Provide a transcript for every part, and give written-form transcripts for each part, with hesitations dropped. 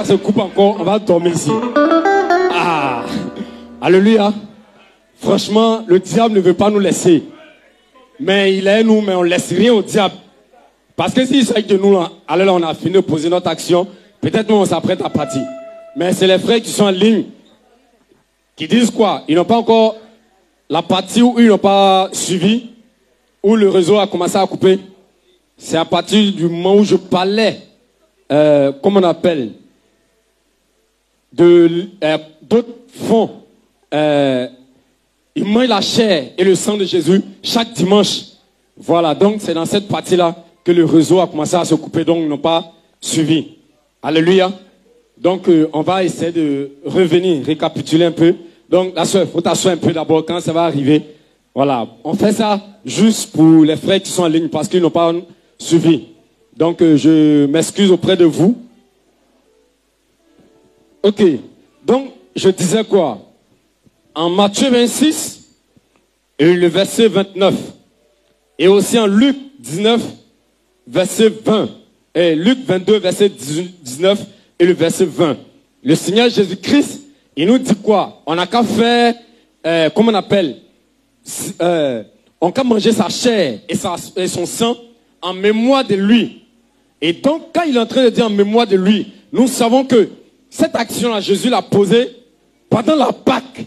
se coupe encore, on va dormir ici. Ah, alléluia. Franchement, le diable ne veut pas nous laisser. Mais il est nous, mais on ne laisse rien au diable. Parce que s'il s'agit de nous, là, alors là, on a fini de poser notre action. Peut-être nous, on s'apprête à partir. Mais c'est les frères qui sont en ligne qui disent quoi? Ils n'ont pas encore la partie où ils n'ont pas suivi, où le réseau a commencé à couper. C'est à partir du moment où je parlais, comment on appelle, d'autres fonds. Ils mangent la chair et le sang de Jésus chaque dimanche. Voilà, donc c'est dans cette partie-là que le réseau a commencé à se couper, donc ils n'ont pas suivi. Alléluia. Donc on va essayer de revenir, récapituler un peu. Donc la soeur, il faut t'asseoir un peu d'abord quand ça va arriver. Voilà, on fait ça juste pour les frères qui sont en ligne parce qu'ils n'ont pas suivi. Donc je m'excuse auprès de vous. Ok, donc je disais quoi? En Matthieu 26, et le verset 29, et aussi en Luc 19, verset 20, et Luc 22, verset 19, et le verset 20. Le Seigneur Jésus-Christ, il nous dit quoi? On n'a qu'à faire, comment on appelle, on n'a qu'à manger sa chair et son sang en mémoire de lui. Et donc, quand il est en train de dire en mémoire de lui, nous savons que cette action-là, Jésus l'a posée pendant la Pâque.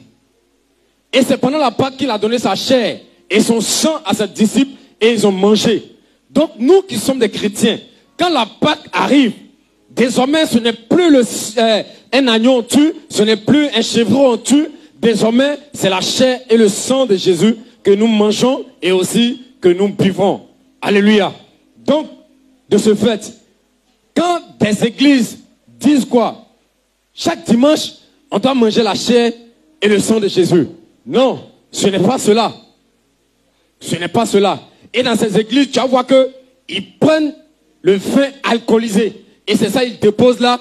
Et c'est pendant la Pâque qu'il a donné sa chair et son sang à ses disciples et ils ont mangé. Donc nous qui sommes des chrétiens, quand la Pâque arrive, désormais ce n'est plus un agneau on tue, ce n'est plus un chevreau on tue, désormais c'est la chair et le sang de Jésus que nous mangeons et aussi que nous buvons. Alléluia. Donc, de ce fait, quand des églises disent quoi? Chaque dimanche, on doit manger la chair et le sang de Jésus. Non, ce n'est pas cela. Ce n'est pas cela. Et dans ces églises, tu vas voir qu'ils prennent le vin alcoolisé. Et c'est ça, ils déposent là.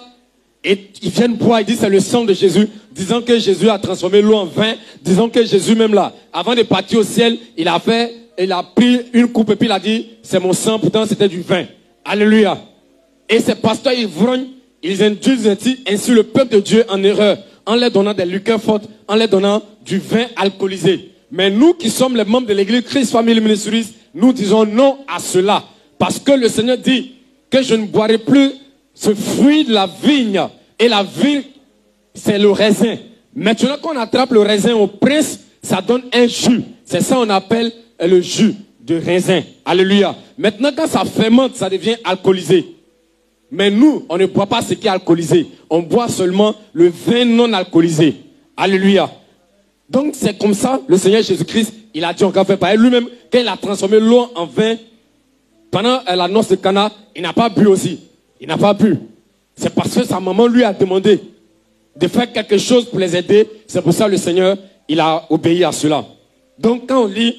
Et ils viennent boire, ils disent c'est le sang de Jésus. Disant que Jésus a transformé l'eau en vin. Disant que Jésus même là, avant de partir au ciel, il a pris une coupe et puis il a dit c'est mon sang, pourtant c'était du vin. Alléluia. Et ces pasteurs ivrognes, ils induisent ainsi le peuple de Dieu en erreur, en leur donnant des liqueurs fortes, en leur donnant du vin alcoolisé. Mais nous qui sommes les membres de l'église Christ Family Ministries, nous disons non à cela. Parce que le Seigneur dit que je ne boirai plus ce fruit de la vigne. Et la vigne, c'est le raisin. Maintenant qu'on attrape le raisin au presse, ça donne un jus. C'est ça qu'on appelle le jus de raisin. Alléluia. Maintenant quand ça fermente, ça devient alcoolisé. Mais nous, on ne boit pas ce qui est alcoolisé. On boit seulement le vin non alcoolisé. Alléluia. Donc c'est comme ça, le Seigneur Jésus-Christ, il a dit encore fait par lui-même, quand il a transformé l'eau en vin, pendant la noce de Cana, il n'a pas bu aussi. Il n'a pas bu. C'est parce que sa maman lui a demandé de faire quelque chose pour les aider. C'est pour ça que le Seigneur, il a obéi à cela. Donc quand on lit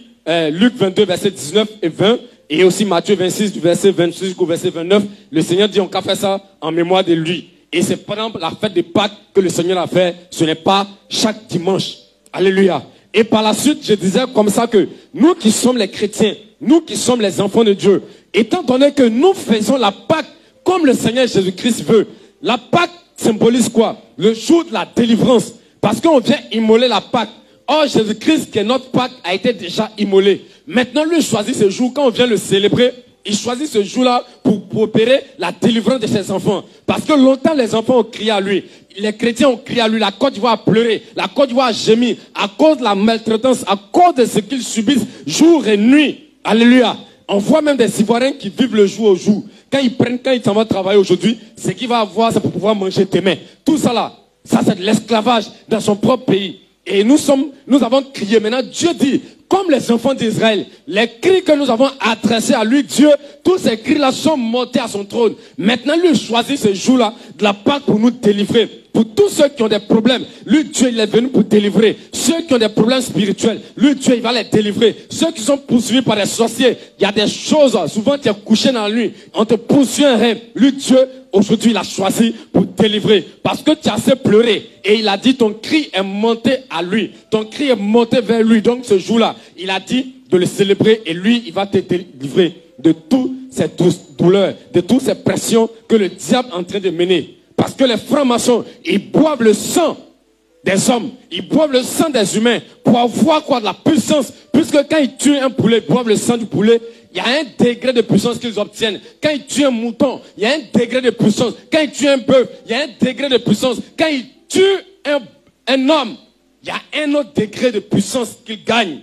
Luc 22, verset 19 et 20, et aussi Matthieu 26, du verset 26 jusqu'au verset 29, le Seigneur dit on peut faire ça en mémoire de lui. Et c'est pendant la fête de Pâques que le Seigneur l'a fait. Ce n'est pas chaque dimanche. Alléluia. Et par la suite, je disais comme ça que nous qui sommes les chrétiens, nous qui sommes les enfants de Dieu, étant donné que nous faisons la Pâque comme le Seigneur Jésus-Christ veut, la Pâque symbolise quoi? Le jour de la délivrance. Parce qu'on vient immoler la Pâque. Or, Jésus-Christ, qui est notre Pâque, a été déjà immolé. Maintenant, lui choisit ce jour, quand on vient le célébrer, il choisit ce jour-là pour opérer la délivrance de ses enfants. Parce que longtemps, les enfants ont crié à lui. Les chrétiens ont crié à lui. La Côte d'Ivoire a pleuré. La Côte d'Ivoire a gémi. À cause de la maltraitance, à cause de ce qu'ils subissent jour et nuit. Alléluia. On voit même des Ivoiriens qui vivent le jour au jour. Quand ils s'en vont travailler aujourd'hui, ce qu'il va avoir, c'est pour pouvoir manger demain. Tout ça là, ça c'est de l'esclavage dans son propre pays. Et nous avons crié. Maintenant, Dieu dit, comme les enfants d'Israël, les cris que nous avons adressés à lui, Dieu, tous ces cris-là sont montés à son trône. Maintenant, lui choisit ce jour-là de la Pâque pour nous délivrer. Pour tous ceux qui ont des problèmes, lui, Dieu, il est venu pour délivrer. Ceux qui ont des problèmes spirituels, lui, Dieu, il va les délivrer. Ceux qui sont poursuivis par des sorciers, il y a des choses, souvent tu es couché dans la nuit, on te poursuit un rêve. Lui, Dieu, aujourd'hui, il a choisi pour délivrer. Parce que tu as assez pleuré. Et il a dit, ton cri est monté à lui. Ton cri est monté vers lui. Donc, ce jour-là, il a dit de le célébrer et lui, il va te délivrer de toutes ces douleurs, de toutes ces pressions que le diable est en train de mener. Parce que les francs-maçons, ils boivent le sang des hommes, ils boivent le sang des humains pour avoir quoi, de la puissance. Puisque quand ils tuent un poulet, ils boivent le sang du poulet, il y a un degré de puissance qu'ils obtiennent. Quand ils tuent un mouton, il y a un degré de puissance. Quand ils tuent un bœuf, il y a un degré de puissance. Quand ils tuent un homme, il y a un autre degré de puissance qu'ils gagnent.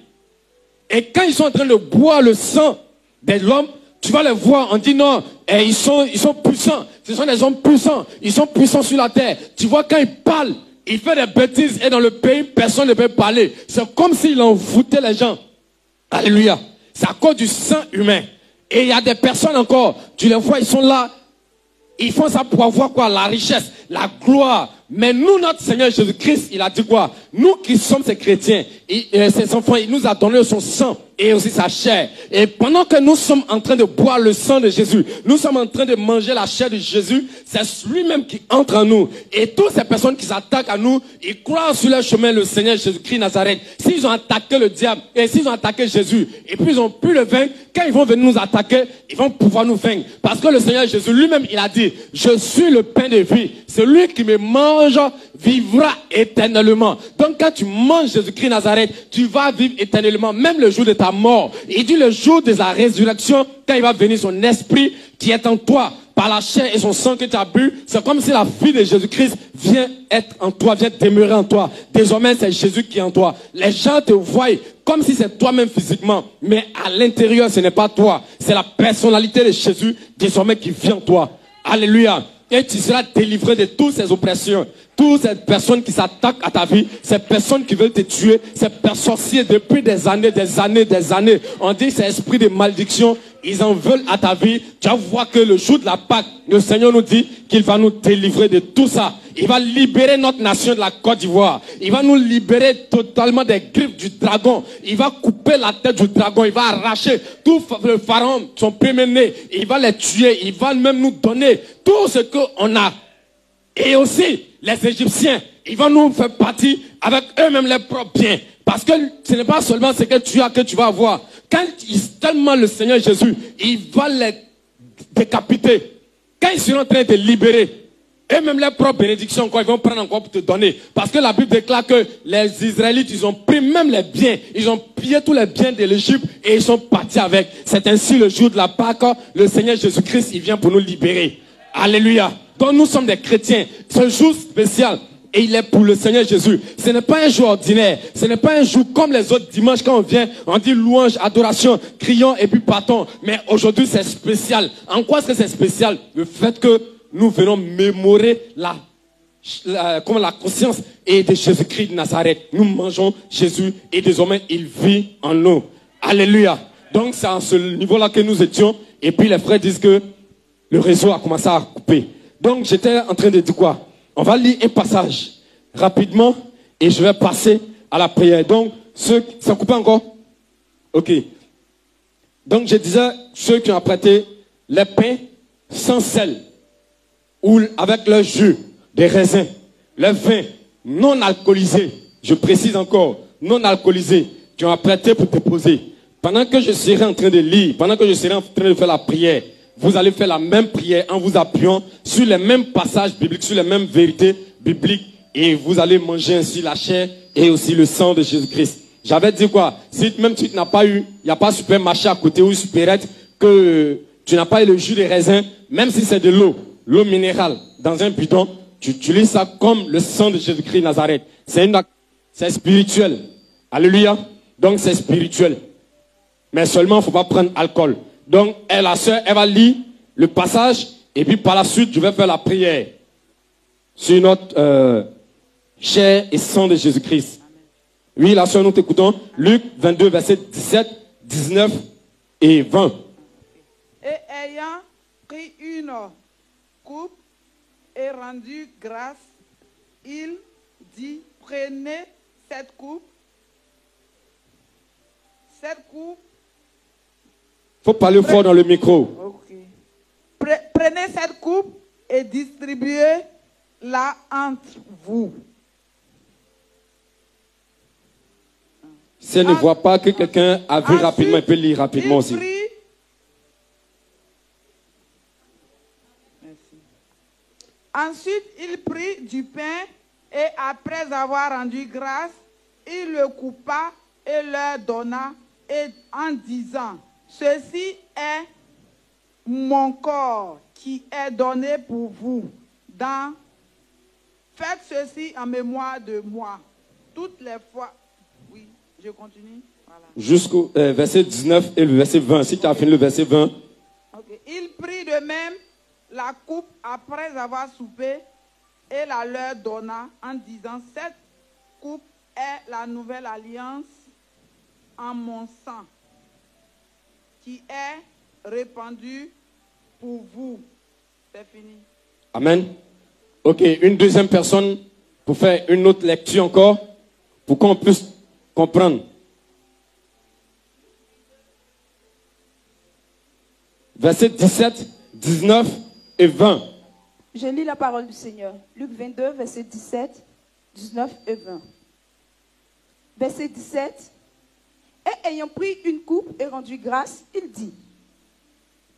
Et quand ils sont en train de boire le sang de l'homme, tu vas les voir, on dit non, et ils sont puissants. Ce sont des hommes puissants. Ils sont puissants sur la terre. Tu vois, quand ils parlent, ils font des bêtises et dans le pays, personne ne peut parler. C'est comme s'ils envoûtaient les gens. Alléluia. C'est à cause du sang humain. Et il y a des personnes encore, tu les vois, ils sont là. Ils font ça pour avoir quoi? La richesse, la gloire. Mais nous, notre Seigneur Jésus-Christ, il a dit quoi? Nous qui sommes ses chrétiens, ses enfants, il nous a donné son sang et aussi sa chair. Et pendant que nous sommes en train de boire le sang de Jésus, nous sommes en train de manger la chair de Jésus, c'est lui-même qui entre en nous. Et toutes ces personnes qui s'attaquent à nous, ils croient sur leur chemin le Seigneur Jésus-Christ Nazareth. S'ils ont attaqué le diable et s'ils ont attaqué Jésus, et puis ils ont pu le vaincre, quand ils vont venir nous attaquer, ils vont pouvoir nous vaincre. Parce que le Seigneur Jésus lui-même, il a dit, je suis le pain de vie. Celui qui me mange vivra éternellement. Donc quand tu manges Jésus-Christ Nazareth, tu vas vivre éternellement, même le jour de ta mort. Il dit le jour de la résurrection, quand il va venir son esprit qui est en toi, par la chair et son sang que tu as bu, c'est comme si la vie de Jésus-Christ vient être en toi, vient demeurer en toi. Désormais, c'est Jésus qui est en toi. Les gens te voient comme si c'est toi-même physiquement, mais à l'intérieur, ce n'est pas toi. C'est la personnalité de Jésus désormais qui vient en toi. Alléluia. Et tu seras délivré de toutes ces oppressions. Toutes ces personnes qui s'attaquent à ta vie, ces personnes qui veulent te tuer, ces sorciers depuis des années. On dit ces esprits de malédiction, ils en veulent à ta vie. Tu vas voir que le jour de la Pâque, le Seigneur nous dit qu'il va nous délivrer de tout ça. Il va libérer notre nation de la Côte d'Ivoire. Il va nous libérer totalement des griffes du dragon. Il va couper la tête du dragon. Il va arracher tout le pharaon, son premier-né. Il va les tuer. Il va même nous donner tout ce qu'on a. Et aussi, les Égyptiens, ils vont nous faire partie avec eux-mêmes les propres biens. Parce que ce n'est pas seulement ce que tu as que tu vas avoir. Quand tellement le Seigneur Jésus, il va les décapiter. Quand ils seront en train de libérer, eux-mêmes leurs propres bénédictions, encore, ils vont prendre encore pour te donner. Parce que la Bible déclare que les Israélites, ils ont pris même les biens. Ils ont pillé tous les biens de l'Égypte et ils sont partis avec. C'est ainsi le jour de la Pâque, le Seigneur Jésus-Christ, il vient pour nous libérer. Alléluia. Donc nous sommes des chrétiens. C'est un jour spécial. Et il est pour le Seigneur Jésus. Ce n'est pas un jour ordinaire. Ce n'est pas un jour comme les autres dimanches quand on vient, on dit louange, adoration, crions et puis partons. Mais aujourd'hui c'est spécial. En quoi est-ce que c'est spécial? Le fait que nous venons mémorer la conscience et de Jésus-Christ de Nazareth. Nous mangeons Jésus et désormais il vit en nous. Alléluia. Donc c'est à ce niveau-là que nous étions. Et puis les frères disent que le réseau a commencé à couper. Donc j'étais en train de dire quoi? On va lire un passage rapidement et je vais passer à la prière. Donc, ça coupe encore? Ok. Donc je disais, ceux qui ont apprêté les pains sans sel ou avec le jus des raisins, le vin non alcoolisé, je précise encore, non alcoolisé, qui ont apprêté pour te poser. Pendant que je serai en train de lire, pendant que je serai en train de faire la prière, vous allez faire la même prière en vous appuyant sur les mêmes passages bibliques, sur les mêmes vérités bibliques, et vous allez manger ainsi la chair et aussi le sang de Jésus-Christ. J'avais dit quoi? Si même tu n'as pas eu, il n'y a pas supermarché à côté ou supérette, que tu n'as pas eu le jus de raisin, même si c'est de l'eau minérale dans un bidon, tu utilises ça comme le sang de Jésus-Christ Nazareth. C'est spirituel. Alléluia. Donc c'est spirituel. Mais seulement il ne faut pas prendre alcool. Donc, la sœur, elle va lire le passage et puis par la suite, je vais faire la prière sur notre chair et sang de Jésus-Christ. Oui, la sœur, nous t'écoutons. Luc 22, versets 17, 19 et 20. Et ayant pris une coupe et rendu grâce, il dit, prenez cette coupe. Faut parler fort dans le micro. Okay. Prenez cette coupe et distribuez-la entre vous. Si elle ne voit pas que quelqu'un a vu rapidement, il peut lire rapidement aussi. Ensuite, il prit du pain et après avoir rendu grâce, il le coupa et leur donna en disant, ceci est mon corps qui est donné pour vous. Faites ceci en mémoire de moi. Toutes les fois. Oui, je continue. Voilà. Jusqu'au verset 19 et le verset 20. Si tu as fini le verset 20. Okay. Il prit de même la coupe après avoir soupé et la leur donna en disant, cette coupe est la nouvelle alliance en mon sang qui est répandu pour vous. C'est fini. Amen. Ok, une deuxième personne pour faire une autre lecture encore, pour qu'on puisse comprendre. Versets 17, 19 et 20. Je lis la parole du Seigneur. Luc 22, versets 17, 19 et 20. Verset 17. Et ayant pris une coupe et rendu grâce, il dit,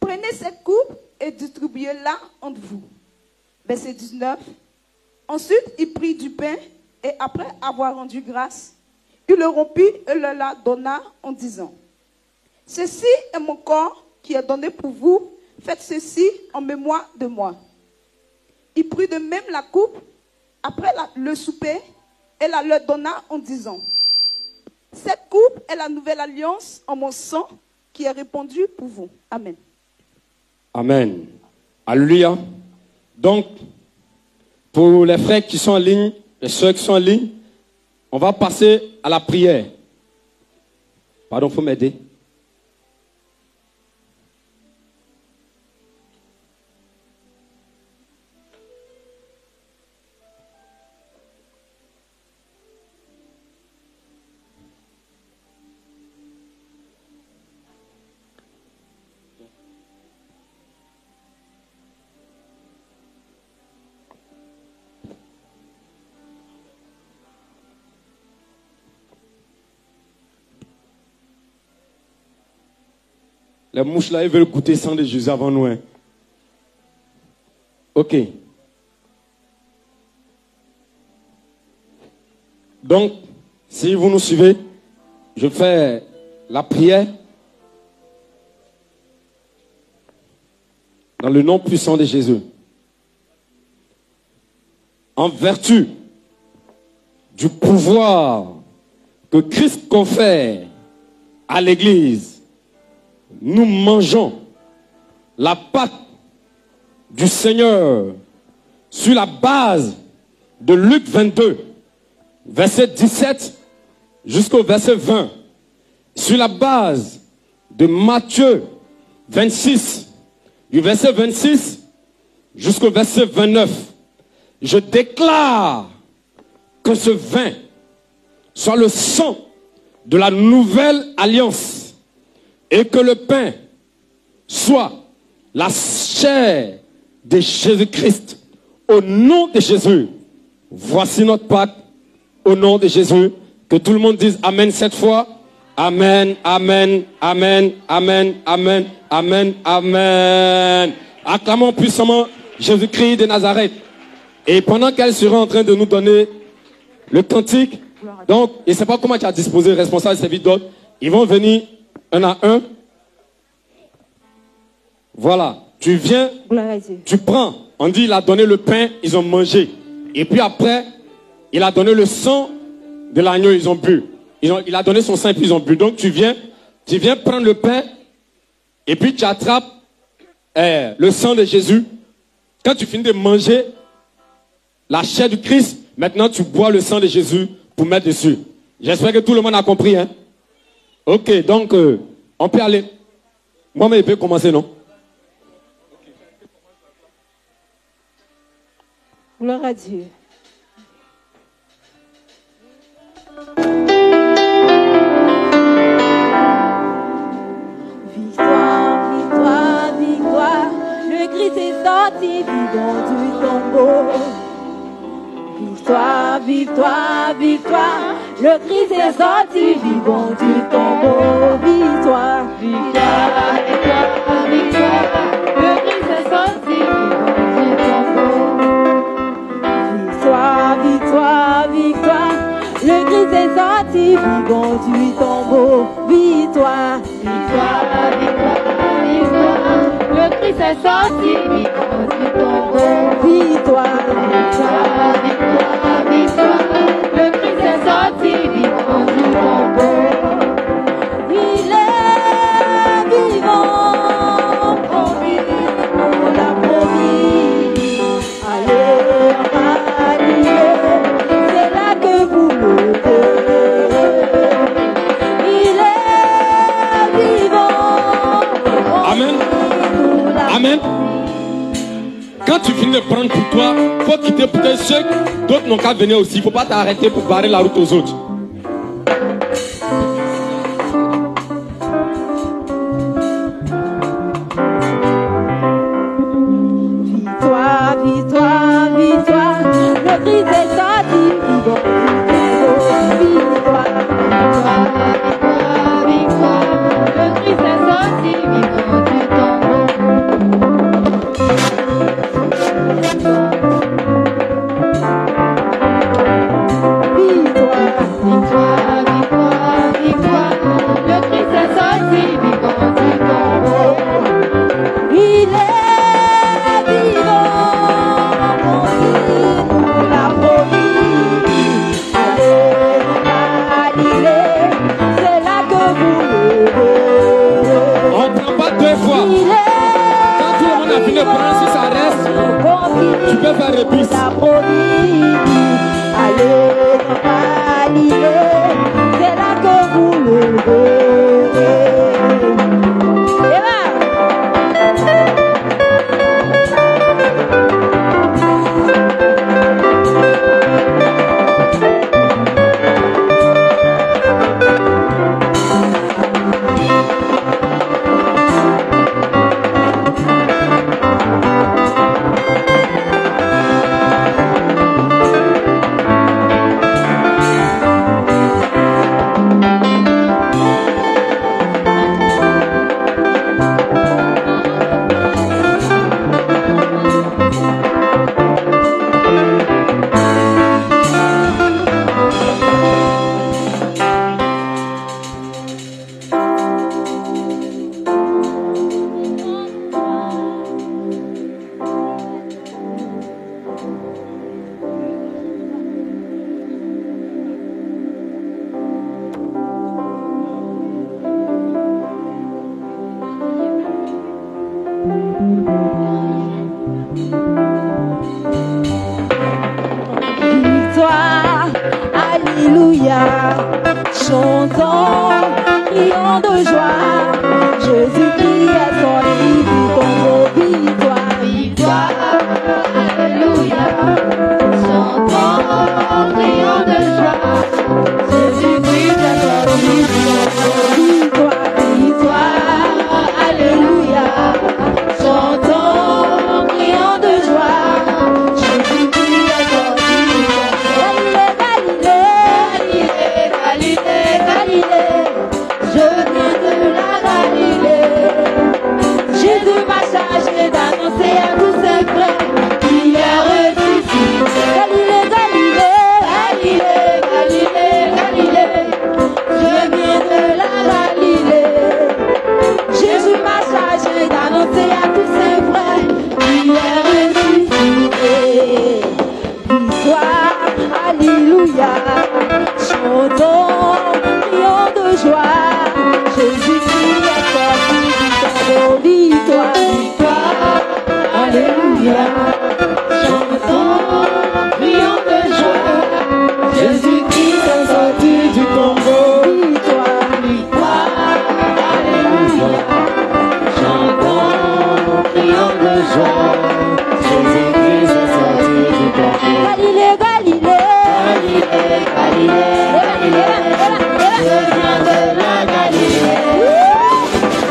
prenez cette coupe et distribuez-la entre vous. Verset 19. Ensuite, il prit du pain et après avoir rendu grâce, il le rompit et le la donna en disant, ceci est mon corps qui est donné pour vous, faites ceci en mémoire de moi. Il prit de même la coupe après le souper et la leur donna en disant, cette coupe est la nouvelle alliance en mon sang qui est répandue pour vous. Amen. Amen. Alléluia. Donc, pour les frères qui sont en ligne, les soeurs qui sont en ligne, on va passer à la prière. Pardon, il faut m'aider. Les mouches là, ils veulent goûter le sang de Jésus avant nous. Hein. Ok. Donc, si vous nous suivez, je fais la prière dans le nom puissant de Jésus. En vertu du pouvoir que Christ confère à l'Église, nous mangeons la Pâque du Seigneur sur la base de Luc 22, verset 17 jusqu'au verset 20, sur la base de Matthieu 26, du verset 26 jusqu'au verset 29. Je déclare que ce vin soit le sang de la nouvelle alliance et que le pain soit la chair de Jésus-Christ. Au nom de Jésus, voici notre Pâque. Au nom de Jésus, que tout le monde dise Amen 7 fois. Amen, Amen, Amen, Amen, Amen, Amen, Amen. Acclamons puissamment Jésus-Christ de Nazareth. Et pendant qu'elle sera en train de nous donner le cantique, donc, je ne sais pas comment tu as disposé, responsable de service d'autres, ils vont venir un à un. Voilà. Tu viens, tu prends. On dit, il a donné le pain, ils ont mangé. Et puis après, il a donné le sang de l'agneau, ils ont bu. Il a donné son sang et puis ils ont bu. Donc tu viens prendre le pain et puis tu attrapes le sang de Jésus. Quand tu finis de manger la chair du Christ, maintenant tu bois le sang de Jésus pour mettre dessus. J'espère que tout le monde a compris. Hein? Ok, donc on peut aller. Moi-même, je peux commencer, non? Gloire à Dieu. Victoire, victoire, victoire, le Christ est sorti vivant du tombeau. Victoire, victoire, victoire, le Christ est sorti vivant du tombeau. Victoire, victoire, victoire, victoire, le Christ est sorti vivant du tombeau. Christ est sorti vivant du tombeau. Victoire, victoire, victoire, victoire. Le Christ est sorti vivant du tombeau. Victoire, victoire, victoire, victoire. Le Christ est sorti vivant du tombeau. Il est vivant, promis, on l'a promis. Allez, Galilée, c'est là que vous le verrez. Il est vivant. Amen. Amen. Quand tu finis de prendre pour toi, il faut quitter peut-être ceux d'autres n'ont qu'à venir aussi. Il ne faut pas t'arrêter pour barrer la route aux autres. Victoire, victoire, victoire, le Christ est sorti vivant du tombeau. Victoire, victoire, victoire, le Christ est sorti vivant du tombeau. Victoire, victoire, victoire, victoire, le Christ est sorti vivant du tombeau. Il est vivant, on l'a promis. Allez, Galilée, c'est là que vous le verrez. On ne prend pas deux fois. Il Quand tout le monde a fini de prendre, si ça reste, tu peux faire répice. l'a promis. Allez, Galilée, c'est là que vous le verrez. Et là, victoire, alléluia, chantons, crions de joie, Jésus-Christ est sorti du tombeau. Victoire, victoire, alléluia, chantons, crions de joie, Jésus-Christ est sorti du tombeau. Victoire, victoire, alléluia, chantons, crions de joie, Jésus-Christ est sorti du tombeau. Galilée, Galilée, Galilée, je viens de la Galilée. Jésus m'a chargé d'annoncer à tous ses frères qu'il est ressuscité. Galilée, Galilée, Galilée, Galilée, je viens de la Galilée. Jésus m'a chargé d'annoncer à tous ses frères qu'il est ressuscité. Victoire, alléluia, chantons, crions de joie, Jésus-Christ est sorti du tombeau. Victoire, victoire, alléluia, chantons, crions de joie, Jésus-Christ est sorti du tombeau. Victoire, victoire, alléluia, chantons, crions de joie, Jésus-Christ est sorti du tombeau. Galilée, Galilée, Galilée, Galilée, je viens de la Galilée.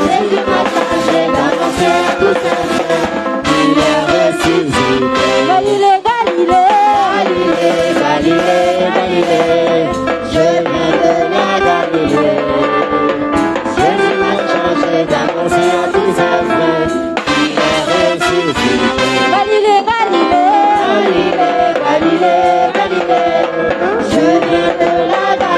Jésus m'a chargé d'annoncer à tous ses frères qu'il est ressuscité. Galilée, Galilée, Galilée, Galilée, je viens de la Galilée. Jésus m'a chargé d'annoncer à tous ses frères qu'il est ressuscité. Galilée, Galilée, Galilée, Galilée, Galilée, je viens de la Galilée.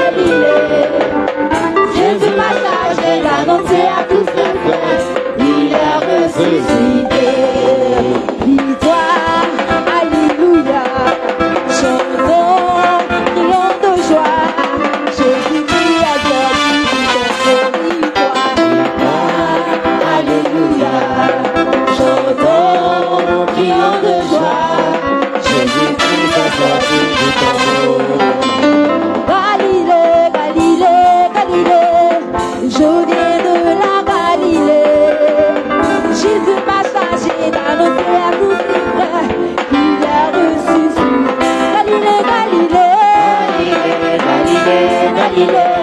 Galilée, Galilée,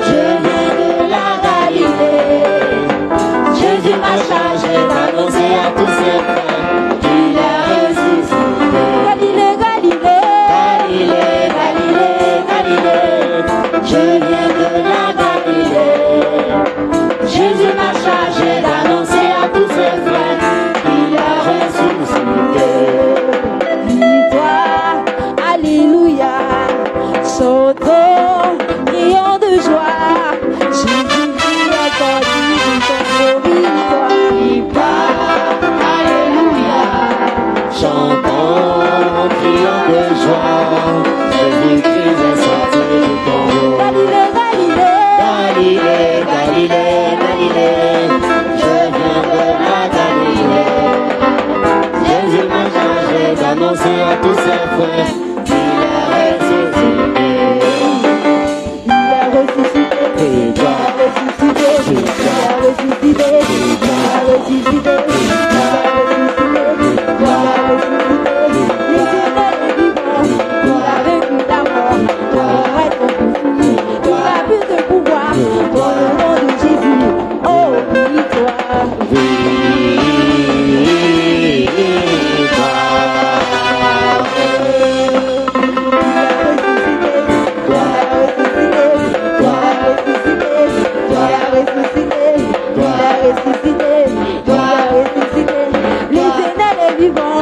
je viens de la Galilée. Jésus m'a chargé d'annoncer à tous ses frères qu'il est ressuscité. Galilée, Galilée, Galilée, Galilée, Galilée, je viens de la Galilée. Jésus m'a chargé d'annoncer à tous ses frères qu'il est ressuscité. Victoire, alléluia, sautons, crions de joie. Jésus nous a conduit son victoire. Victoire, alléluia, chantons, crions de joie. Jésus-Christ est sorti du tombeau. Galilée, Galilée, Galilée, Galilée, je viens de la Galilée. Jésus m'a chargé d'annoncer à tous ses frères qu'il est ressuscité. Il est ressuscité, il est ressuscité, il est ressuscité, il est ressuscité, il est ressuscité. L'Éternel est vivant, il a vaincu la mort, pour être confus, il a plus de pouvoir, dans le nom de Jésus, oh victoire. L'Éternel est vivant, il a vaincu la mort, la mort est impossible,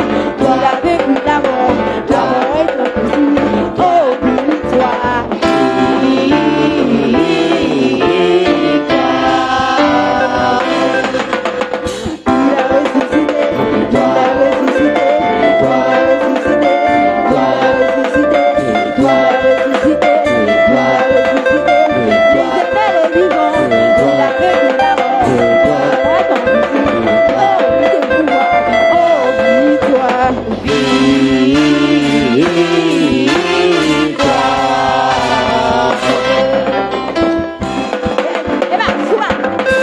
oh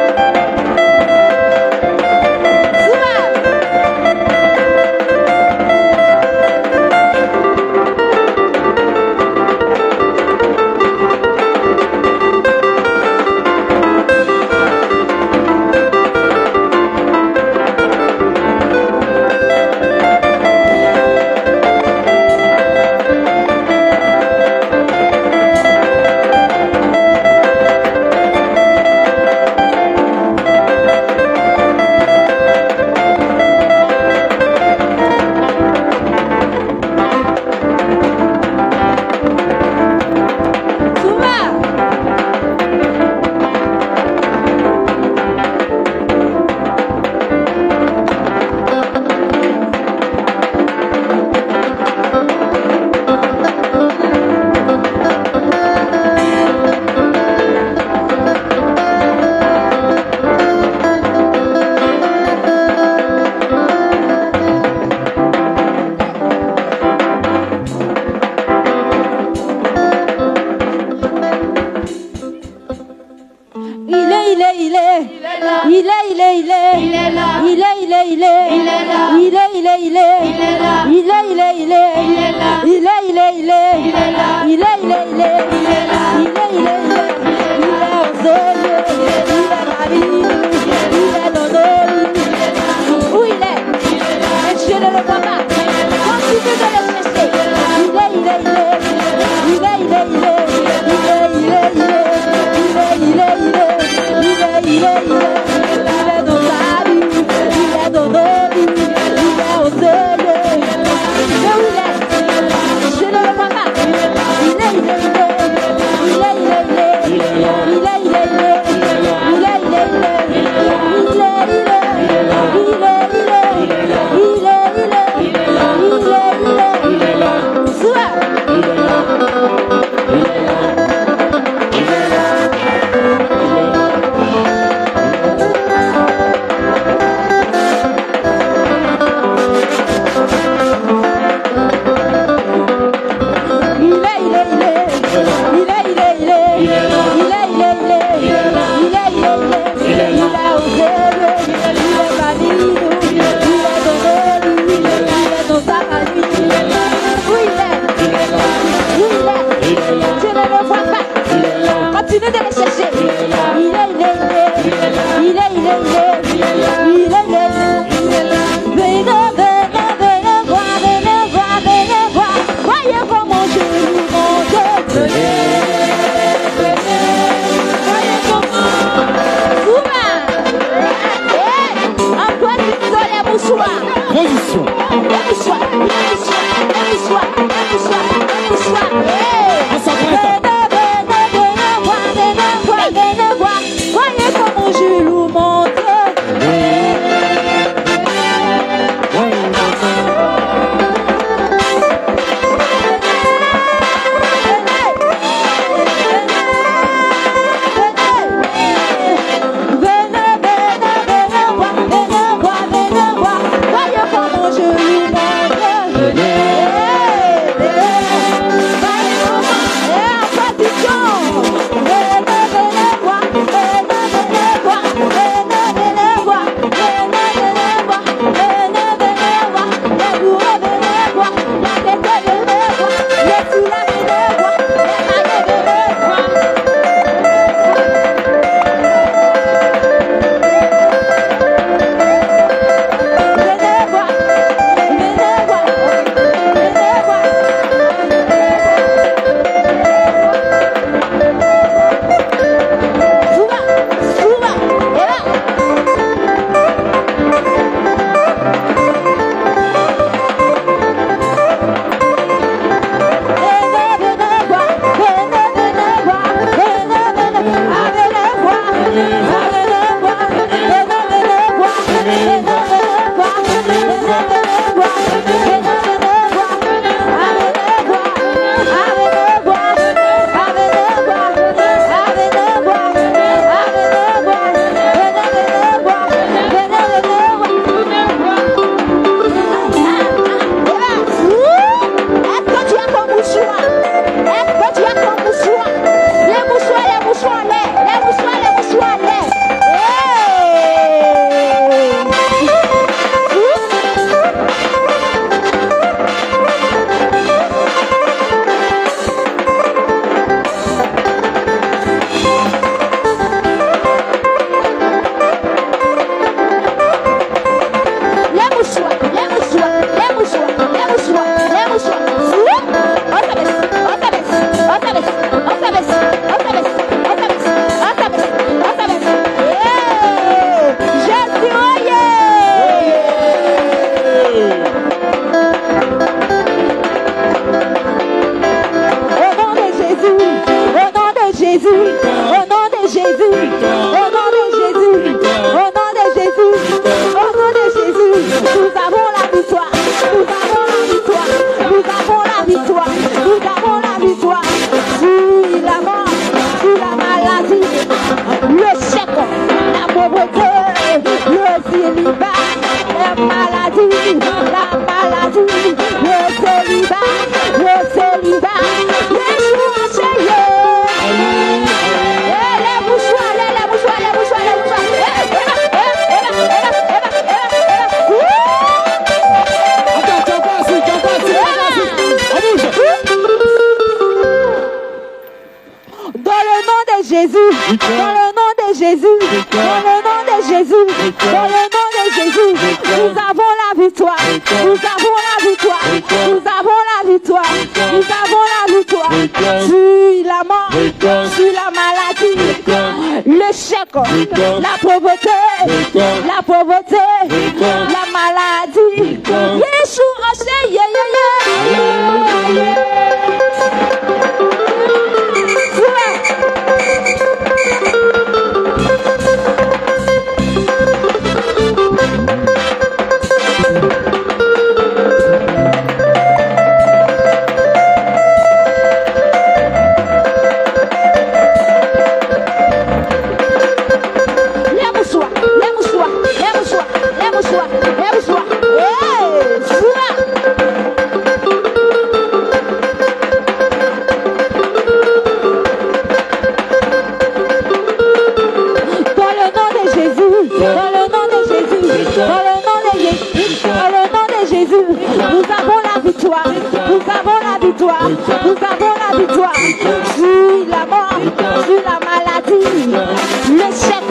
victoire. On s'apprête. Voyez comment je loue mon Dieu.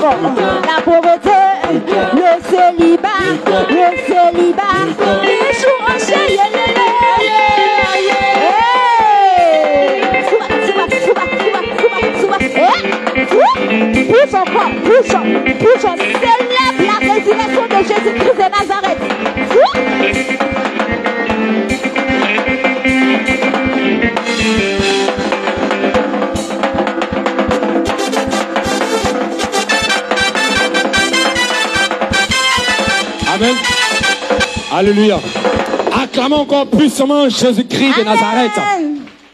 La pauvreté, le célibat, Pousse encore, pousse, célèbre la résurrection de Jésus-Christ de Nazareth. Alléluia. Acclamons encore puissamment Jésus-Christ de Nazareth.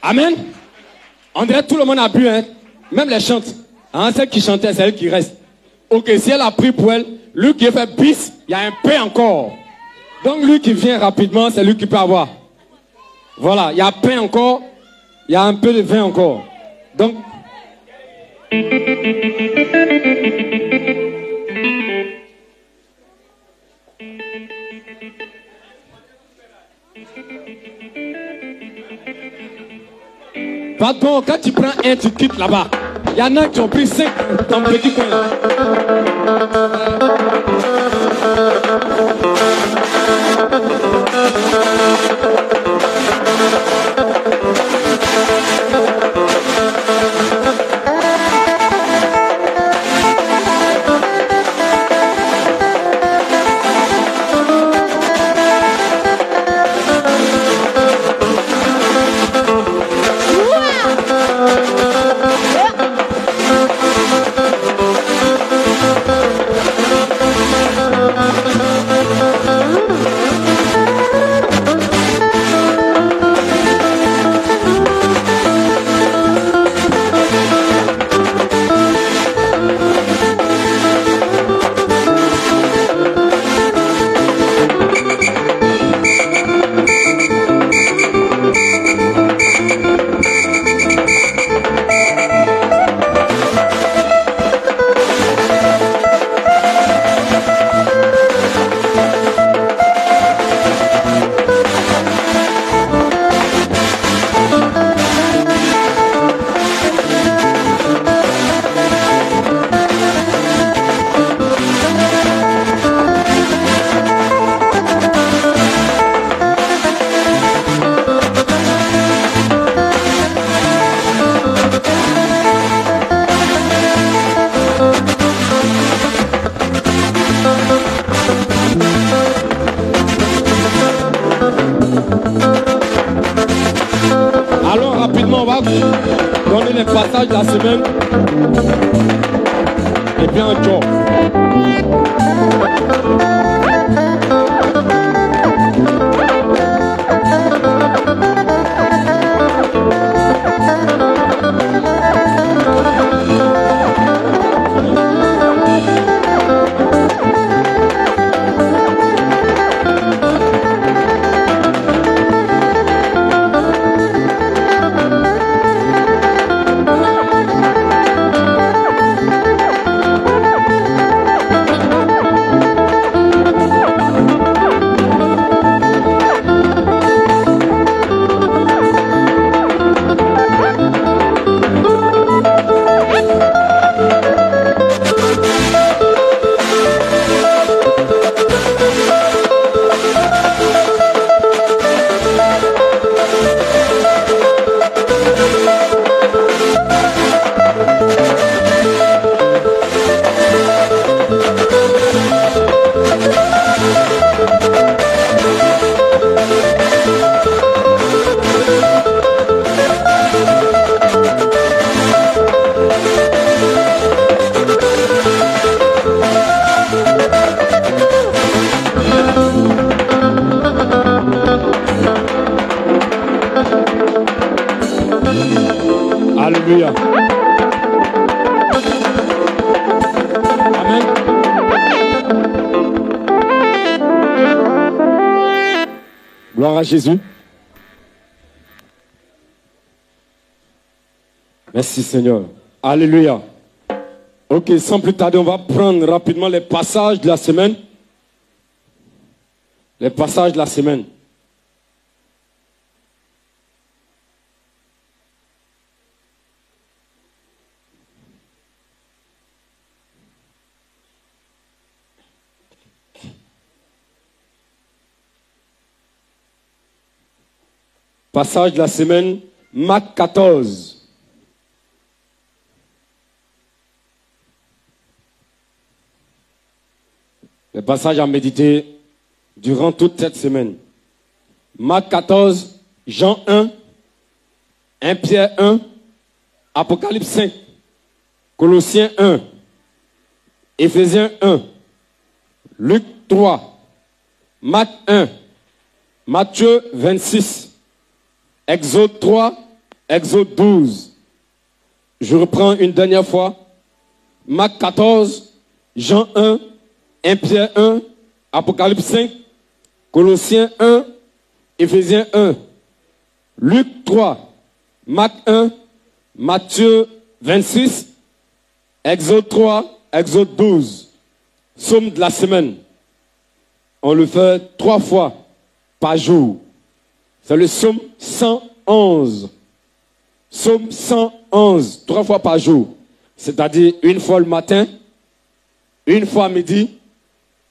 Amen. On dirait que tout le monde a bu, hein. Même les chantes. Hein, celle qui chantait, c'est elle qui reste. Ok, si elle a pris pour elle, lui qui a fait bis, il y a un pain encore. Donc lui qui vient rapidement, c'est lui qui peut avoir. Voilà, il y a pain encore, il y a un peu de vin encore. Donc... Pardon, quand tu prends un, tu quittes là-bas. Il y en a qui ont pris 5 dans le petit coin là. Donner les passages de la semaine. Et bien un job. Alléluia. Amen. Gloire à Jésus. Merci Seigneur. Alléluia. Ok, sans plus tarder, on va prendre rapidement les passages de la semaine. Les passages de la semaine. Passage de la semaine, Marc 14. Le passage à méditer durant toute cette semaine. Marc 14, Jean 1, 1 Pierre 1, Apocalypse 5, Colossiens 1, Éphésiens 1, Luc 3, Marc 1, Matthieu 26, Exode 3, Exode 12. Je reprends une dernière fois. Marc 14, Jean 1, 1 Pierre 1, Apocalypse 5, Colossiens 1, Éphésiens 1, Luc 3, Marc 1, Matthieu 26, Exode 3, Exode 12. Somme de la semaine. On le fait 3 fois par jour. C'est le psaume 111. Psaume 111, 3 fois par jour. C'est-à-dire une fois le matin, une fois à midi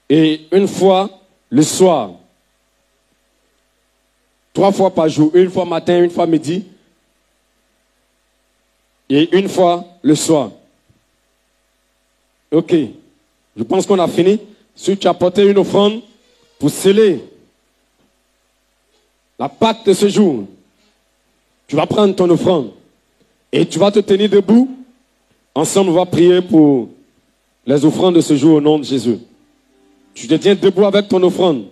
et une fois le soir. 3 fois par jour, une fois matin, une fois midi et une fois le soir. Ok, je pense qu'on a fini. Si tu as apporté une offrande pour sceller la Pâque de ce jour, tu vas prendre ton offrande et tu vas te tenir debout. Ensemble, on va prier pour les offrandes de ce jour au nom de Jésus. Tu te tiens debout avec ton offrande.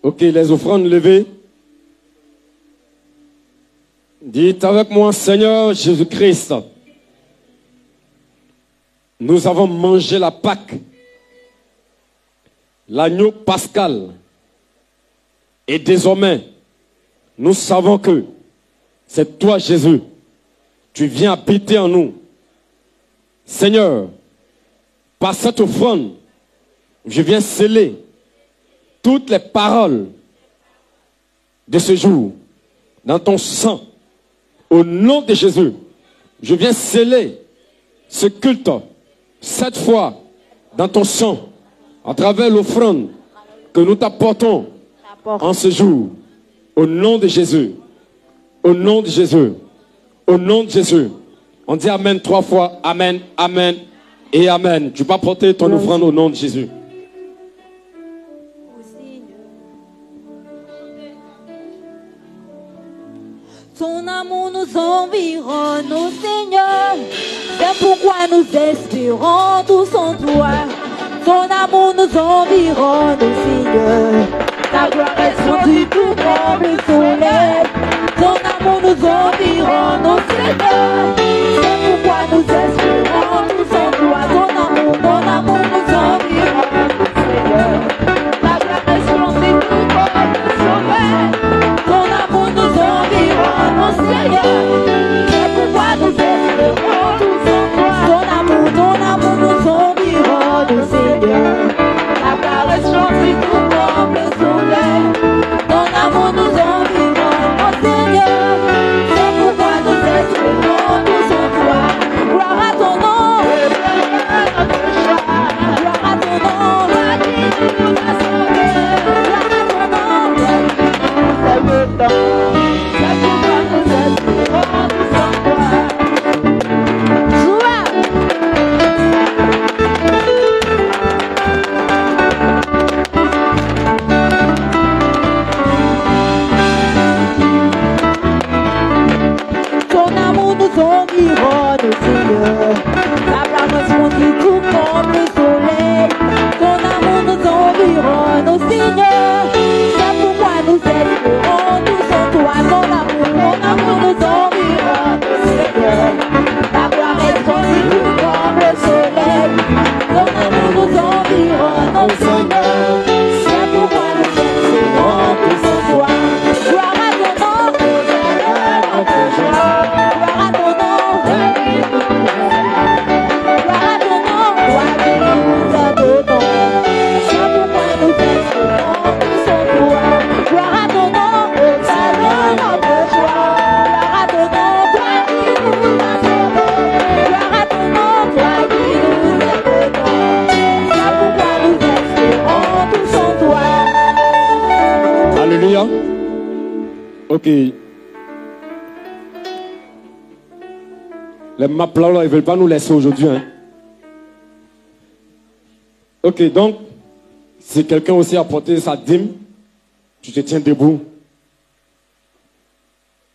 Ok, les offrandes levées. Dites avec moi, Seigneur Jésus-Christ, nous avons mangé la Pâque, l'agneau pascal. Et désormais, nous savons que c'est toi, Jésus. Tu viens habiter en nous. Seigneur, par cette offrande, je viens sceller toutes les paroles de ce jour dans ton sang. Au nom de Jésus, je viens sceller ce culte cette fois dans ton sang à travers l'offrande que nous t'apportons en ce jour. Au nom de Jésus. Au nom de Jésus. Au nom de Jésus. On dit Amen 3 fois. Amen, Amen et Amen. Tu peux apporter ton offrande au nom de Jésus. Ton amour nous environne, ô Seigneur. C'est pourquoi nous espérons tous en toi. Ton amour nous environne, ô Seigneur. Ta gloire répandue tout comme le soleil. Ton amour nous environne, ô Seigneur. C'est pourquoi nous espérons tous en toi. Ton amour nous environne, ô Seigneur. Ta gloire répandue tout comme le soleil. Ton amour nous environne, ô Seigneur. C'est pourquoi nous espérons tous en toi. Ton amour nous environne, ô Seigneur. Ta gloire répandue tout comme le soleil. Ton amour nous environne, ô Seigneur. C'est pourquoi nous espérons tous en toi. Gloire à ton nom. Gloire à ton nom. Gloire qui nous a sauvés. Gloire à ton nom. C'est le temps. C'est pourquoi nous espérons tous en toi. Joie. Ton amour nous environne, ô Seigneur. Ta gloire resplendit tout comme le soleil. Ton amour nous environne, ô Seigneur. C'est pourquoi nous espérons tous en toi. Ton amour nous environne, ô Seigneur. Ta gloire resplendit tout comme le soleil. Ton amour nous environne, ô Seigneur. C'est pourquoi nous espérons tous en toi. Gloire à ton nom, gloire à ton nom, gloire à ton nom, gloire qui nous a donné. C'est pourquoi nous espérons tous en toi. Gloire à ton nom, salon notre joie. Gloire à ton nom, toi qui nous as sauvés. Gloire à ton nom, toi qui nous as donné. C'est pourquoi nous espérons tous en toi. Alléluia. Ok. Les maplats là, ils ne veulent pas nous laisser aujourd'hui. Hein. Ok, donc, Si quelqu'un aussi a apporté sa dîme, tu te tiens debout.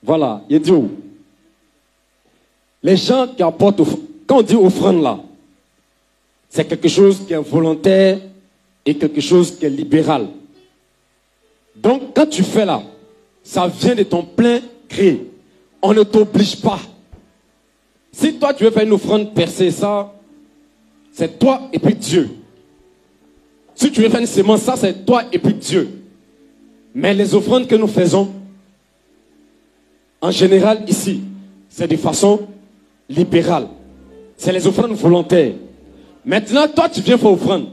Voilà, il dit où? Les gens qui apportent, quand on dit offrande là, c'est quelque chose qui est volontaire et quelque chose qui est libéral. Donc, quand tu fais là, ça vient de ton plein gré. On ne t'oblige pas. Si toi, tu veux faire une offrande percée, ça, c'est toi et puis Dieu. Si tu veux faire une sémence, ça, c'est toi et puis Dieu. Mais les offrandes que nous faisons, en général, ici, c'est de façon libérale. C'est les offrandes volontaires. Maintenant, toi, tu viens faire offrande.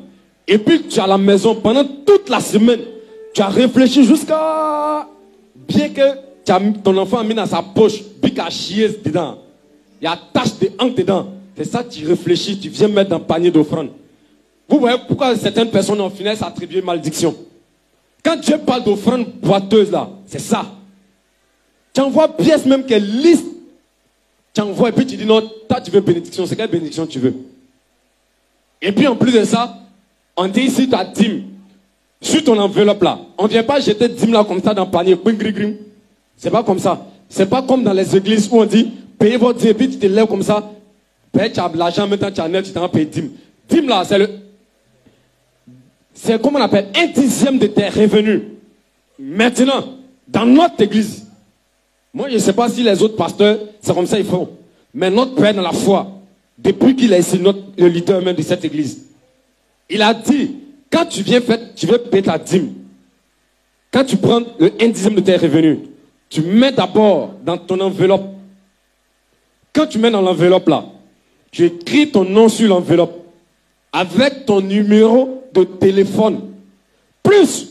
Et puis, tu es à la maison pendant toute la semaine. Tu as réfléchi jusqu'à... Bien que ton enfant a mis dans sa poche, bic à chier dedans. Il y a tache de hanque dedans. C'est ça, tu réfléchis, tu viens mettre dans le panier d'offrande. Vous voyez pourquoi certaines personnes en finesse s'attribuent malédiction. Quand Dieu parle d'offrande boiteuse là, c'est ça. Tu envoies pièce même qu'elle liste. Tu envoies et puis tu dis non, toi tu veux bénédiction, c'est quelle bénédiction tu veux? Et puis en plus de ça, on dit ici ta dîme. Sur ton enveloppe là, on ne vient pas jeter dîme là comme ça dans le panier. C'est pas comme ça. C'est pas comme dans les églises où on dit payez votre dîme et puis tu te lèves comme ça. Paye, tu as l'argent, maintenant tu as neuf, tu t'en payes dîme. Dîme là, c'est comme on appelle 1/10 de tes revenus. Maintenant, dans notre église, moi je ne sais pas si les autres pasteurs, c'est comme ça ils font. Mais notre père dans la foi, depuis qu'il est ici, le leader même de cette église, il a dit, quand tu viens faire, tu veux payer ta dîme. Quand tu prends le 1/10 de tes revenus, tu mets d'abord dans ton enveloppe. Quand tu mets dans l'enveloppe là, tu écris ton nom sur l'enveloppe avec ton numéro de téléphone, plus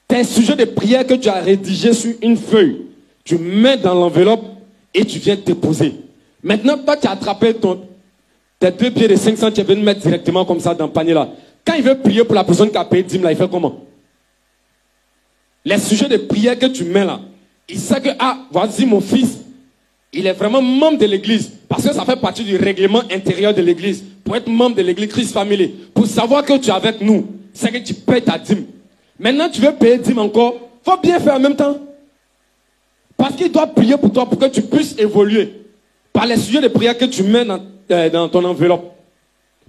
tes sujets de prière que tu as rédigés sur une feuille. Tu mets dans l'enveloppe et tu viens déposer. Maintenant, toi, tu as attrapé tes 2 pieds de 500, tu viens mettre directement comme ça dans le panier là. Quand il veut prier pour la personne qui a payé 10 là, il fait comment? Les sujets de prière que tu mets là, il sait que, ah, voici mon fils, il est vraiment membre de l'église. Parce que ça fait partie du règlement intérieur de l'église. Pour être membre de l'église Christ Family, pour savoir que tu es avec nous, c'est que tu payes ta dîme. Maintenant, tu veux payer dîme encore, il faut bien faire en même temps. Parce qu'il doit prier pour toi pour que tu puisses évoluer. Par les sujets de prière que tu mets dans ton enveloppe.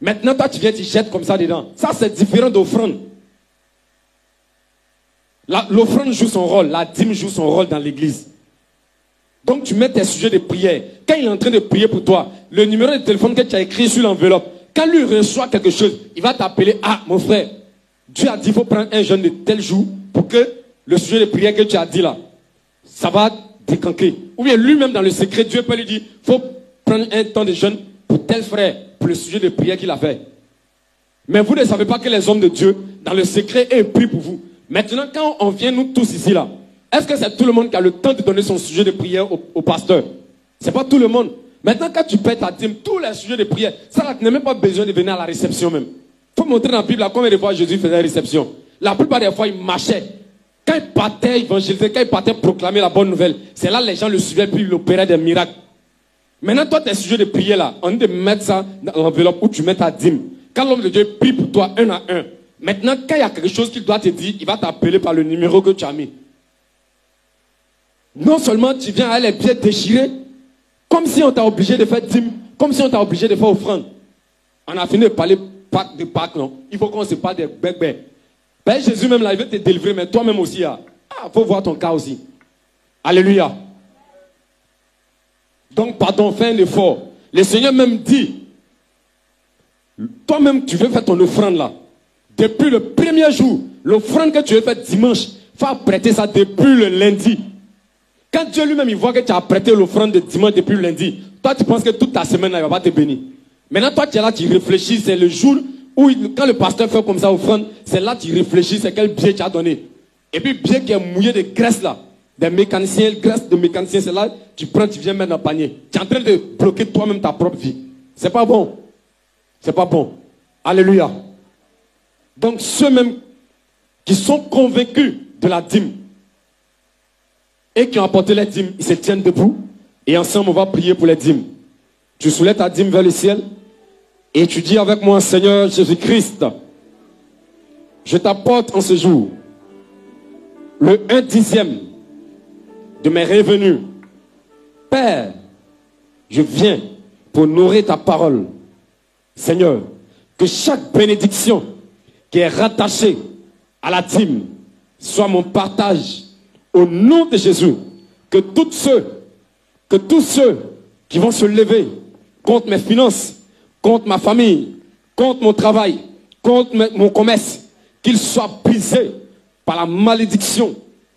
Maintenant, toi, tu viens, tu jettes comme ça dedans. Ça, c'est différent d'offrande. L'offrande joue son rôle, la dîme joue son rôle dans l'église. Donc, tu mets tes sujets de prière. Quand il est en train de prier pour toi, le numéro de téléphone que tu as écrit sur l'enveloppe, quand lui reçoit quelque chose, il va t'appeler. Ah, mon frère, Dieu a dit qu'il faut prendre un jeûne de tel jour pour que le sujet de prière que tu as dit là, ça va décanquer. Ou bien lui-même dans le secret, Dieu peut lui dire, il faut prendre un temps de jeûne pour tel frère, pour le sujet de prière qu'il a fait. Mais vous ne savez pas que les hommes de Dieu, dans le secret, ils prient pour vous. Maintenant, quand on vient nous tous ici là, est-ce que c'est tout le monde qui a le temps de donner son sujet de prière au pasteur? C'est pas tout le monde. Maintenant, quand tu paies ta dîme, tous les sujets de prière, ça tu n'as même pas besoin de venir à la réception même. Il faut montrer dans la Bible là, combien de fois Jésus faisait la réception. La plupart des fois, il marchait. Quand il partait évangéliser, quand il partait proclamer la bonne nouvelle, c'est là que les gens le suivaient puis il opérait des miracles. Maintenant, toi, tes sujets de prière là, on dit de mettre ça dans l'enveloppe où tu mets ta dîme. Quand l'homme de Dieu prie pour toi un à un, maintenant, quand il y a quelque chose qu'il doit te dire, il va t'appeler par le numéro que tu as mis. Non seulement tu viens à les pieds déchirés, comme si on t'a obligé de faire dîme, comme si on t'a obligé de faire offrande. On a fini de parler de Pâques, non? Il faut qu'on se parle des bébés. Ben Jésus même là, il veut te délivrer, mais toi-même aussi, faut voir ton cas aussi. Alléluia. Donc, pardon, fais un effort. Le Seigneur même dit, toi-même, tu veux faire ton offrande là. Depuis le premier jour, l'offrande que tu veux faire dimanche, il faut apprêter ça depuis le lundi. Quand Dieu lui-même il voit que tu as apprêté l'offrande de dimanche depuis le lundi, toi tu penses que toute ta semaine là, il ne va pas te bénir. Maintenant toi tu es là, tu réfléchis, c'est le jour où quand le pasteur fait comme ça offrande, c'est là tu réfléchis, c'est quel billet tu as donné. Et puis billet qui est mouillé de graisse là, des mécaniciens, graisse de mécaniciens, c'est là, tu prends, tu viens mettre dans le panier. Tu es en train de bloquer toi-même ta propre vie. C'est pas bon. C'est pas bon. Alléluia. Donc ceux-mêmes qui sont convaincus de la dîme et qui ont apporté les dîmes, ils se tiennent debout et ensemble on va prier pour les dîmes. Tu soulèves ta dîme vers le ciel et tu dis avec moi, Seigneur Jésus-Christ, je t'apporte en ce jour le 1/10 de mes revenus. Père, je viens pour nourrir ta parole. Seigneur, que chaque bénédiction qui est rattachée à la dîme soit mon partage au nom de Jésus. Que tous ceux qui vont se lever contre mes finances, contre ma famille, contre mon travail, contre mon commerce, qu'ils soient brisés par la malédiction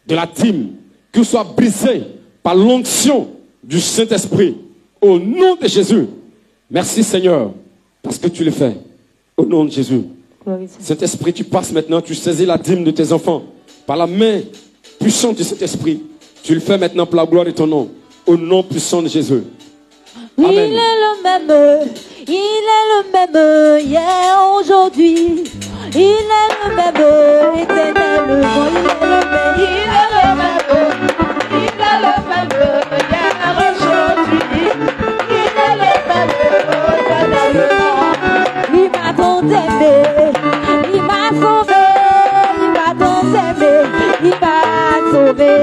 de la dîme, qu'ils soient brisés par l'onction du Saint-Esprit. Au nom de Jésus. Merci Seigneur, parce que tu le fais. Au nom de Jésus. Saint-Esprit, tu passes maintenant, tu saisis la dîme de tes enfants par la main puissante du Saint-Esprit. Tu le fais maintenant pour la gloire de ton nom. Au nom puissant de Jésus. Amen. Il est le même hier, aujourd'hui. Il est le même éternellement. Il est le même hier, aujourd'hui. Il est le même éternellement. Il m'a tant aimé, il m'a sauvé, il m'a tant aimé, il m'a sauvé,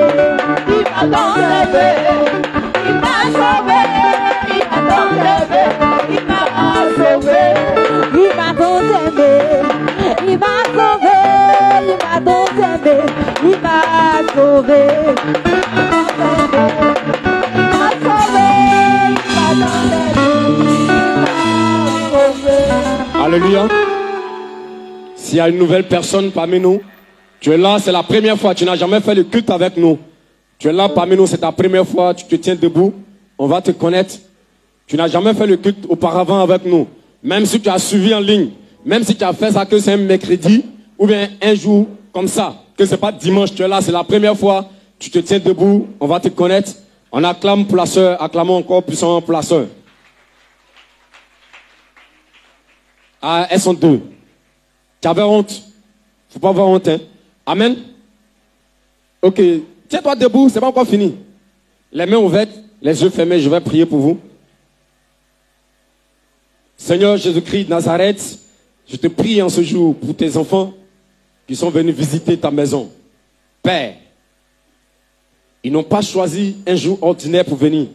il m'a tant aimé, il m'a sauvé, il m'a tant aimé, il m'a sauvé, il m'a tant aimé, il m'a sauvé, il m'a tant aimé, il m'a sauvé, il m'a sauvé, il m'a tant aimé. Alléluia. S'il y a une nouvelle personne parmi nous, tu es là, c'est la première fois, tu n'as jamais fait le culte avec nous. Tu es là parmi nous, c'est ta première fois, tu te tiens debout, on va te connaître. Tu n'as jamais fait le culte auparavant avec nous. Même si tu as suivi en ligne, même si tu as fait ça que c'est un mercredi, ou bien un jour comme ça, que c'est pas dimanche, tu es là, c'est la première fois, tu te tiens debout, on va te connaître. On acclame pour la sœur, acclamons encore puissant pour la sœur. Ah, elles sont deux. Tu avais honte. Faut pas avoir honte, hein. Amen. Ok. Tiens-toi debout, c'est pas encore fini. Les mains ouvertes, les yeux fermés, je vais prier pour vous. Seigneur Jésus-Christ de Nazareth, je te prie en ce jour pour tes enfants qui sont venus visiter ta maison. Père, ils n'ont pas choisi un jour ordinaire pour venir,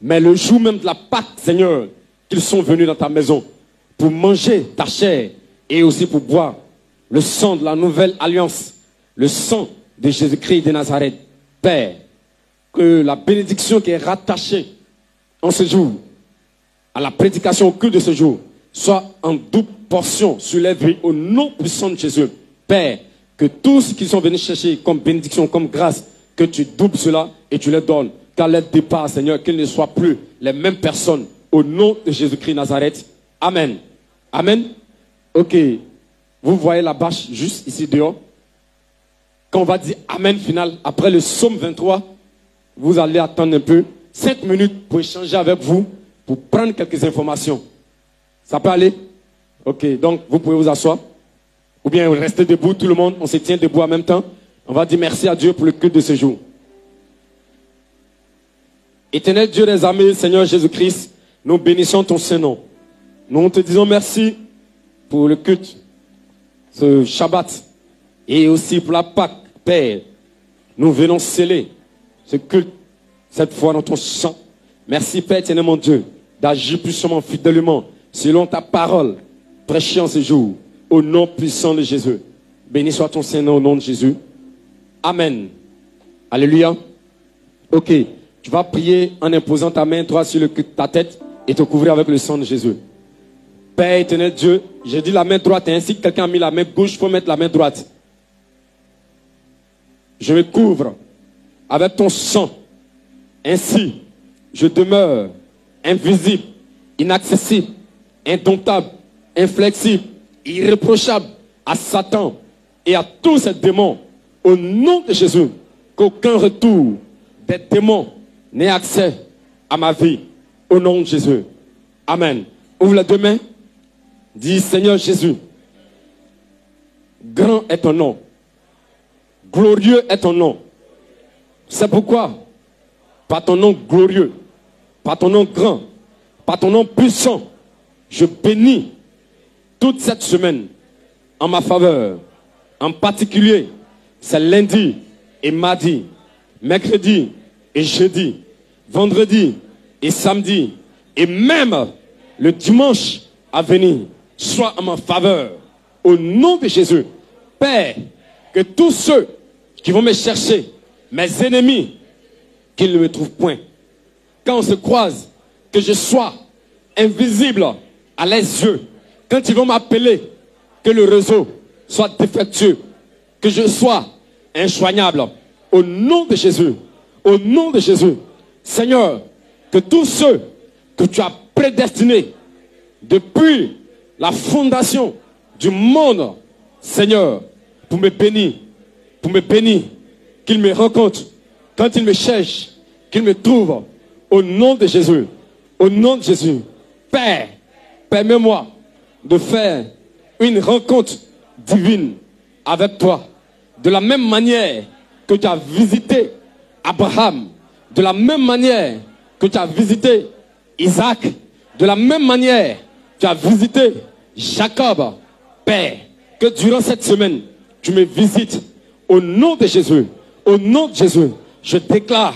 mais le jour même de la Pâque, Seigneur, qu'ils sont venus dans ta maison pour manger ta chair et aussi pour boire le sang de la nouvelle alliance, le sang de Jésus-Christ de Nazareth. Père, que la bénédiction qui est rattachée en ce jour, à la prédication au culte de ce jour, soit en double portion sur les vies au nom puissant de Jésus. Père, que tous ceux qui sont venus chercher comme bénédiction, comme grâce, que tu doubles cela et tu les donnes. Qu'à leur départ, Seigneur, qu'ils ne soient plus les mêmes personnes au nom de Jésus-Christ de Nazareth. Amen. Amen. Ok. Vous voyez la bâche juste ici dehors. Quand on va dire Amen final, après le psaume 23, vous allez attendre un peu, 5 minutes pour échanger avec vous, pour prendre quelques informations. Ça peut aller? Ok, donc vous pouvez vous asseoir. Ou bien rester debout, tout le monde, on se tient debout en même temps. On va dire merci à Dieu pour le culte de ce jour. Éternel Dieu des armées, Seigneur Jésus-Christ, nous bénissons ton Saint-Nom. Nous te disons merci pour le culte, ce Shabbat, et aussi pour la Pâque, Père. Nous venons sceller ce culte, cette fois dans ton sang. Merci, Père éternel mon Dieu, d'agir puissamment, fidèlement, selon ta parole, prêchée en ce jour, au nom puissant de Jésus. Béni soit ton Saint-Nom au nom de Jésus. Amen. Alléluia. Ok, tu vas prier en imposant ta main droite sur ta tête et te couvrir avec le sang de Jésus. Père éternel Dieu, j'ai dit la main droite, et ainsi que quelqu'un a mis la main gauche, il faut mettre la main droite. Je me couvre avec ton sang. Ainsi, je demeure invisible, inaccessible, indomptable, inflexible, irréprochable à Satan et à tous ces démons. Au nom de Jésus, qu'aucun retour des démons n'ait accès à ma vie. Au nom de Jésus. Amen. Ouvre les deux mains. Dis, Seigneur Jésus, grand est ton nom. Glorieux est ton nom. C'est pourquoi, par ton nom glorieux, par ton nom grand, par ton nom puissant, je bénis toute cette semaine en ma faveur. En particulier, c'est lundi et mardi, mercredi et jeudi, vendredi et samedi, et même le dimanche à venir, soit en ma faveur. Au nom de Jésus, Père, que tous ceux qui vont me chercher, mes ennemis, qu'ils ne me trouvent point. Quand on se croise, que je sois invisible à leurs yeux. Quand ils vont m'appeler, que le réseau soit défectueux, que je sois injoignable. Au nom de Jésus, au nom de Jésus, Seigneur, que tous ceux que tu as prédestinés depuis la fondation du monde, Seigneur, pour me bénir, qu'ils me rencontrent, quand ils me cherchent, qu'ils me trouvent, au nom de Jésus, au nom de Jésus. Père, permets-moi de faire une rencontre divine avec toi, de la même manière que tu as visité Abraham, de la même manière que tu as visité Isaac, de la même manière que tu as visité Jacob. Père, que durant cette semaine, tu me visites au nom de Jésus. Au nom de Jésus, je déclare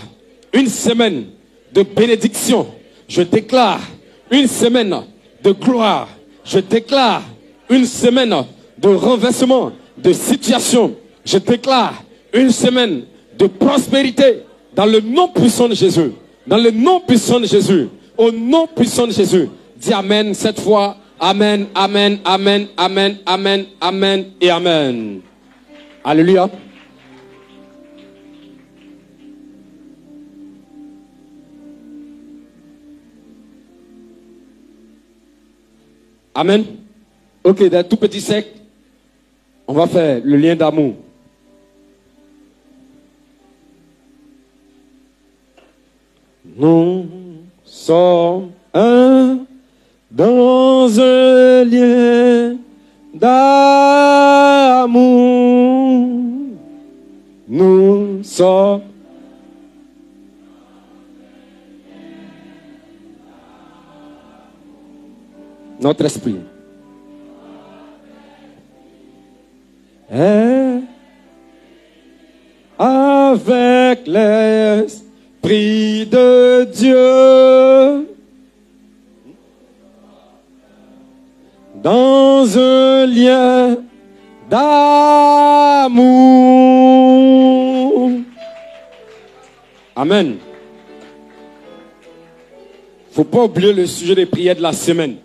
une semaine de bénédiction. Je déclare une semaine de gloire. Je déclare une semaine de renversement de situation. Je déclare une semaine de prospérité dans le nom puissant de Jésus. Dans le nom puissant de Jésus. Au nom puissant de Jésus. Dis Amen cette fois. Amen, Amen, Amen, Amen, Amen, Amen et Amen. Alléluia. Amen. Ok, d'un tout petit sec, on va faire le lien d'amour. Nous sommes un dans un lien d'amour. Nous sommes notre esprit est avec l'esprit de Dieu dans un lien d'amour. Amen. Faut pas oublier le sujet des prières de la semaine.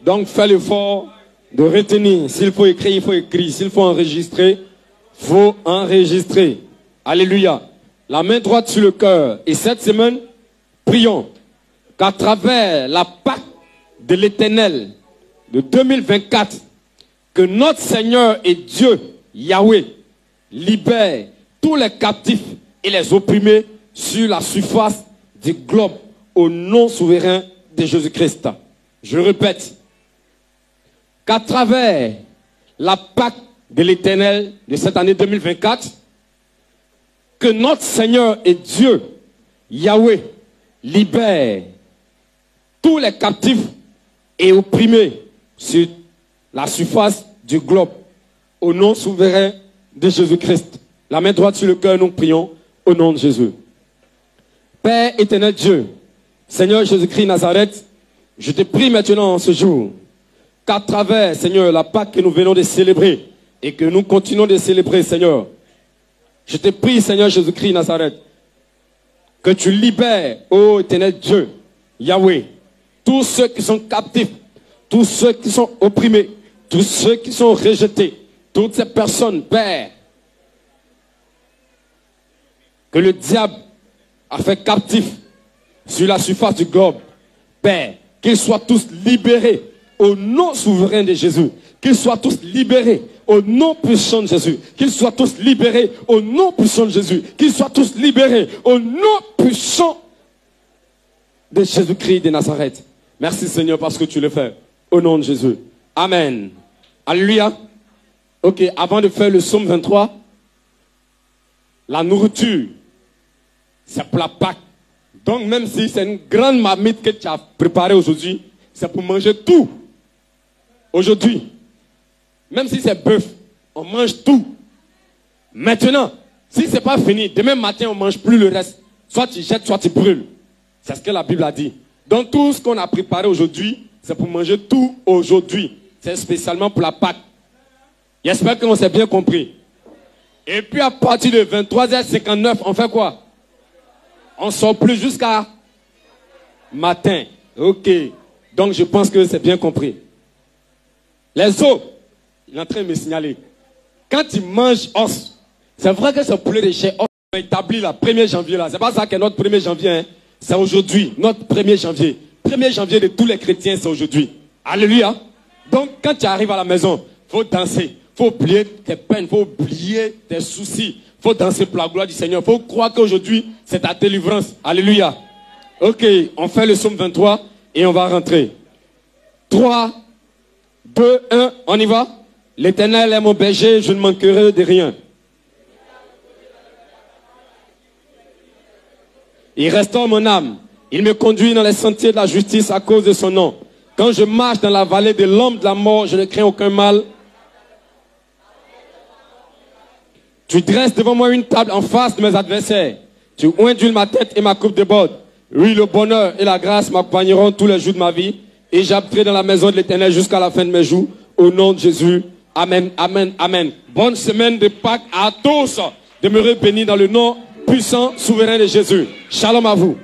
Donc, fais l'effort de retenir. S'il faut écrire, il faut écrire. S'il faut enregistrer, il faut enregistrer. Alléluia. La main droite sur le cœur. Et cette semaine, prions qu'à travers la Pâque de l'Éternel de 2024, que notre Seigneur et Dieu, Yahweh, libère tous les captifs et les opprimés sur la surface du globe au nom souverain de Jésus-Christ. Je répète, qu'à travers la Pâque de l'Éternel de cette année 2024, que notre Seigneur et Dieu, Yahweh, libère tous les captifs et opprimés sur la surface du globe au nom souverain de Jésus-Christ. La main droite sur le cœur, nous prions au nom de Jésus. Père éternel Dieu, Seigneur Jésus-Christ Nazareth, je te prie maintenant en ce jour qu'à travers, Seigneur, la Pâque que nous venons de célébrer et que nous continuons de célébrer, Seigneur, je te prie, Seigneur Jésus-Christ Nazareth, que tu libères, ô éternel Dieu, Yahweh, tous ceux qui sont captifs, tous ceux qui sont opprimés, tous ceux qui sont rejetés, toutes ces personnes, Père, que le diable a fait captifs sur la surface du globe, Père, qu'ils soient tous libérés au nom souverain de Jésus, qu'ils soient tous libérés au nom puissant de Jésus, qu'ils soient tous libérés au nom puissant de Jésus, qu'ils soient tous libérés au nom puissant de Jésus-Christ de Nazareth. Merci Seigneur parce que tu le fais. Au nom de Jésus. Amen. Alléluia. Ok, avant de faire le psaume 23, la nourriture, c'est pour la Pâque. Donc même si c'est une grande marmite que tu as préparée aujourd'hui, c'est pour manger tout. Aujourd'hui. Même si c'est bœuf, on mange tout. Maintenant, si ce n'est pas fini, demain matin, on ne mange plus le reste. Soit tu jettes, soit tu brûles. C'est ce que la Bible a dit. Donc tout ce qu'on a préparé aujourd'hui, c'est pour manger tout aujourd'hui. C'est spécialement pour la Pâque. J'espère qu'on s'est bien compris. Et puis à partir de 23h59, on fait quoi? On ne sort plus jusqu'à matin. Ok. Donc je pense que c'est bien compris. Les os, il est en train de me signaler. Quand tu manges os, c'est vrai que ce poulet de chez os, on a établi le 1er janvier là. C'est pas ça que notre 1er janvier, hein. C'est aujourd'hui, notre 1er janvier. 1er janvier de tous les chrétiens, c'est aujourd'hui. Alléluia. Donc quand tu arrives à la maison, il faut danser. Il faut oublier tes peines, il faut oublier tes soucis. Il faut danser pour la gloire du Seigneur. Il faut croire qu'aujourd'hui, c'est ta délivrance. Alléluia. Ok, on fait le psaume 23 et on va rentrer. 3, 2, 1, on y va. L'Éternel est mon berger, je ne manquerai de rien. Il restaure mon âme. Il me conduit dans les sentiers de la justice à cause de son nom. Quand je marche dans la vallée de l'ombre de la mort, je ne crains aucun mal. Tu dresses devant moi une table en face de mes adversaires. Tu oindules ma tête et ma coupe déborde. Oui, le bonheur et la grâce m'accompagneront tous les jours de ma vie. Et j'habiterai dans la maison de l'Éternel jusqu'à la fin de mes jours. Au nom de Jésus. Amen, amen, amen. Bonne semaine de Pâques à tous. Demeurez bénis dans le nom puissant, souverain de Jésus. Shalom à vous.